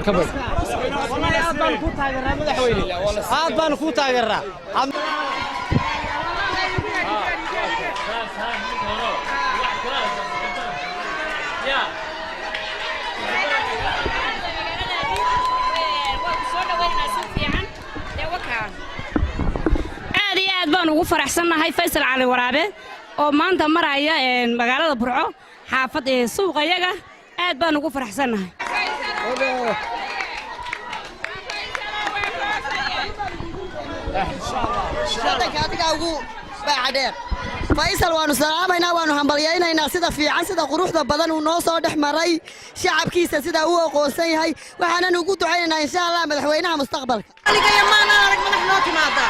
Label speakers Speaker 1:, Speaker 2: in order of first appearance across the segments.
Speaker 1: كبر هاد بان كو تاغيرا
Speaker 2: aad baan ugu faraxsanahay Faysal Cali Waraabe oo maanta maraya magaalada Burco xaafad ee suuqayaga aad baan ugu faraxsanahay
Speaker 3: Faysal waanu salaamaynaa waanu hambalyeeynaynaa sida fiican sida quruxda badan uu noo soo dhex maray shacabkiisa sida uu aqoonsan yahay waxaan ugu ducaynaynaa insha Allah madaxweynaha mustaqbalka
Speaker 4: aniga ma arag madax noo timaada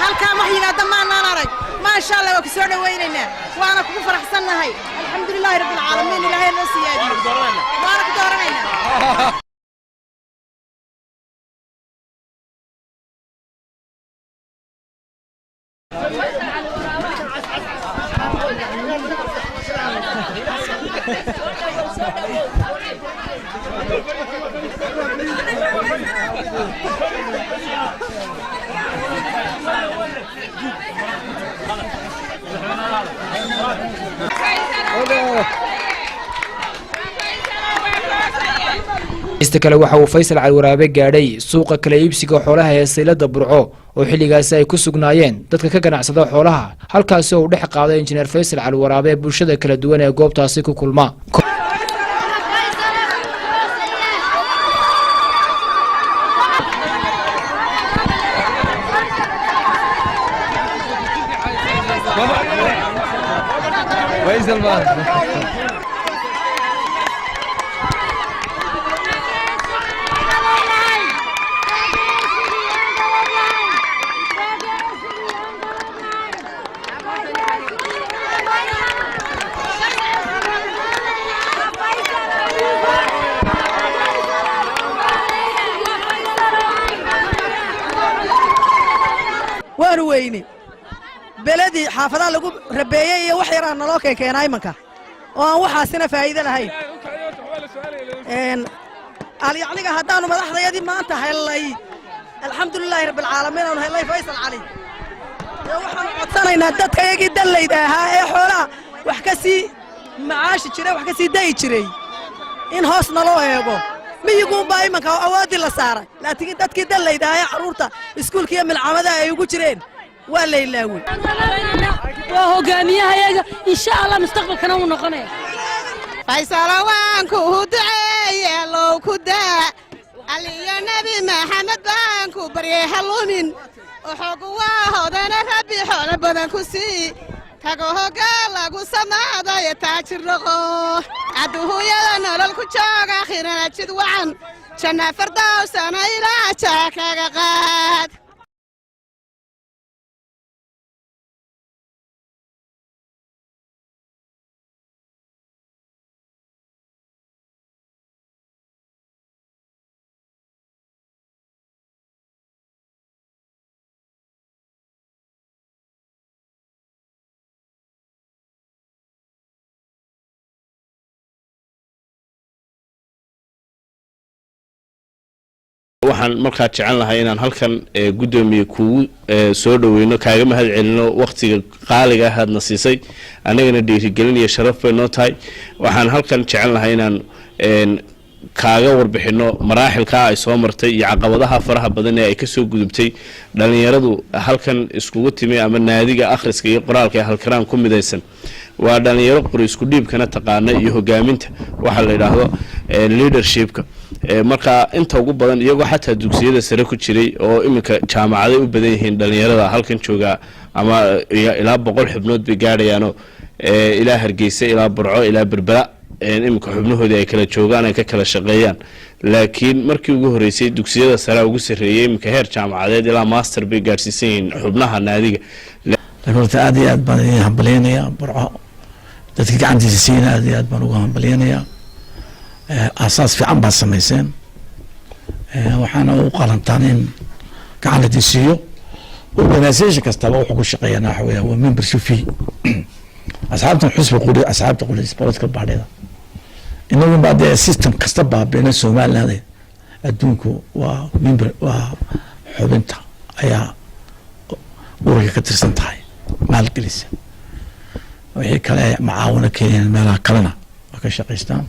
Speaker 4: halkaan wax yimaada ma arag ma sha Allah waa ku soo dhaweynaynaa waana ku faraxsanahay alxamdulilaahi rabbil caalamiin ilaahay noo siyaadiyo waana ku dooranaynaa
Speaker 5: istakale waxa uu Faysal Cali Waraabe gaadhay suuqa kala iibsiga xoolaha ee Saylada Burco oo xilligaas ay ku sugnaayeen dadka ka ganacsada xoolaha halkaas oo uu dhex qaaday injineer Faysal Cali Waraabe bulshada kala duwan ee goobtaasi ku kulma
Speaker 1: Faysal
Speaker 4: waanu weyni beladii xaafadaha lagu rabeeyay iyo wax yar aan naloo keenay imanka oo aan waxaasina faa'iido lahayn aniga haddaanu madaxdayadii maanta helay alxamdulilaahi rabbil caalamiin aanu helay Faysal Cali waxaan codsanaynaa dadka iyagii dallayda ahaa ee xoolaha wax ka sii macaashi jiray wax ka sii dayi jiray in hoos naloo eego miyigu baa imanka awoodii la saaray laakiin dadkii dallayda ahaa ee caruurta iskuulka iyo milcamadaha ay ugu jireen waa la ilaaway
Speaker 2: waa hogaamiyahayaga insha Allah mustaqbalkana uu noqonay
Speaker 4: Faysal waan ku duceeyay loo ku daa aliyo nabi maxamed baan ku baryay halumin oo xog waa hodana rabbi xoolo badan ku sii tago hogaal lagu samaaday taajir noqo aduhuyada nolol ku jooga khirana jid wacan janna fardawsana ilaa jaakaga qaad
Speaker 6: waxaan markaa jecel lahay inaan halkan gudoomiye kugu soo dhaweyno kaaga mahad celino waqtiga qaaliga ah aad nasiisay anagana dhiirigelin iyo sharaf bay noo tahay waxaan halkan jecel lahay inaan kaaga warbixino maraaxilka ay soo martay iyo caqabadaha faraha badan ee ay ka soo gudubtay dhalinyaradu halkan iskugu timi ama naadiga akhriska iyo qoraalka ee halkaraan ku midaysan waa dhalinyaro qori isku dhiibkana taqaana iyo hogaaminta waxa la yiraahdo leadershipka marka inta ugu badan iyagoo xataa dugsiyada sare ku jiray oo iminka jaamacaday u badan yihiin dhalinyarada halkan jooga ama ilaa 100 xubnood bay gaarayaan ilaa Hargeysa ilaa Burco ilaa Berbera iminka xubnahoodii ay kala joogaan ay ka kala shaqeeyaan laakiin markii ugu horeysay dugsiyada sare ugu sareeyay iminka heer jaamacadeed ilaa master bay gaarsiisan yihiin xubnaha naadiga
Speaker 7: horta aad iyo aad baan idin hambalyeynaya Burco dadka gacantiisa siina aad iyo aad baan ugu hambalyeynaya asaas fiican baa samayseen waxaana u qalantaan in gacan la siiyo organization kastaba wuxuu ku shaqeeyaa waxa weeye waa membership fee asxaabtan xusbi qori asxaabta qori sportka baadhida inagu baadhe system kasta baabeena Soomaaliland adduunku waa member waa xubinta ayaa ururka ka tirsan tahay maalgelisa wixii kale macaawina keenayaan meelaha kalena waa ka shaqeystaan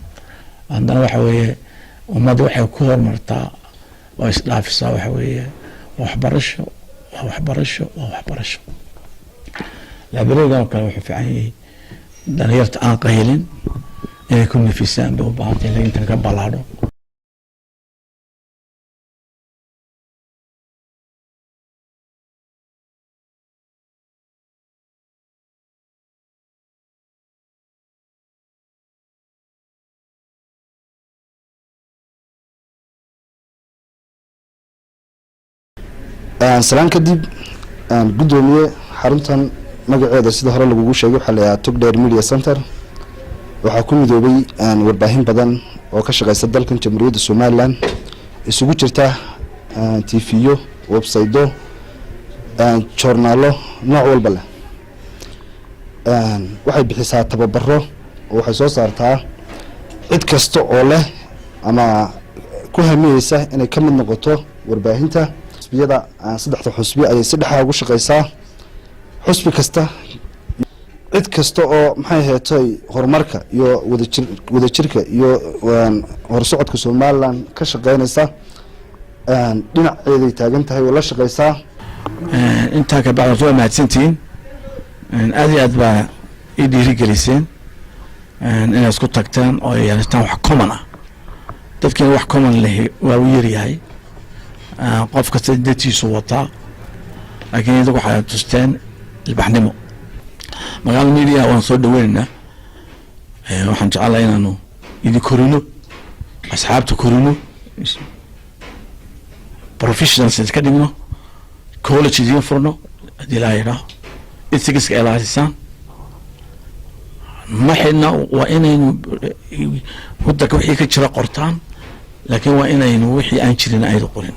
Speaker 7: عندنا وحوي وما دو وحي كور مرتا وإسلاف سا وحوي وحبرش لا بريغا وكان وحي في عيني دانيرت آن قهيلين إن يكون في سام بوباتي لين تنكبالادو
Speaker 8: salaan kadib gudoomiye xaruntan magaceeda sida hore lagu sheegay waxa la yiraahdaa Togdheer Media Center waxa ku midoobay warbaahin badan oo ka shaqeysa dalkan Jamhuuriyadda Soomaaliland isugu jirta TV-yo website-do journalo nooc walba leh waxay bixisaa tababaro oo waxay soo saartaa cid kasta oo leh ama ku hamiyeysa inay ka mid noqoto warbaahinta xusbiyada saddexda xusbi ay si dhaxa ugu shaqeysaa xusbi kasta cid kasta oo maxay heetay horumarka iyo wadajirka iyo horsocodka Soomaaliland ka shaqeynaysa dhinaceeday taagan tahay oo la shaqeysaa
Speaker 7: inta ka bacdo soo mahadsantiin aad iyo aad baa ii dhiirigeliseen inaad isku tagtaan oo yeelataan wax common ah dadkii wax common leh waa u yar yahay qof kasta dadkiisu wataa laakiin iyagu waxay tusteen ilbaxnimo magaalo media waan soo dhaweynaa waxaan jecelahay inaanu idin korino asxaabta korino professionals ka dhigno college idin furno hadii la yiraahdo ethics ka ilaalisaan ma xidna waa inaynu waddanka wixii ka jira qortaan laakiin waa inaynu wixii aan jirin aydu qorin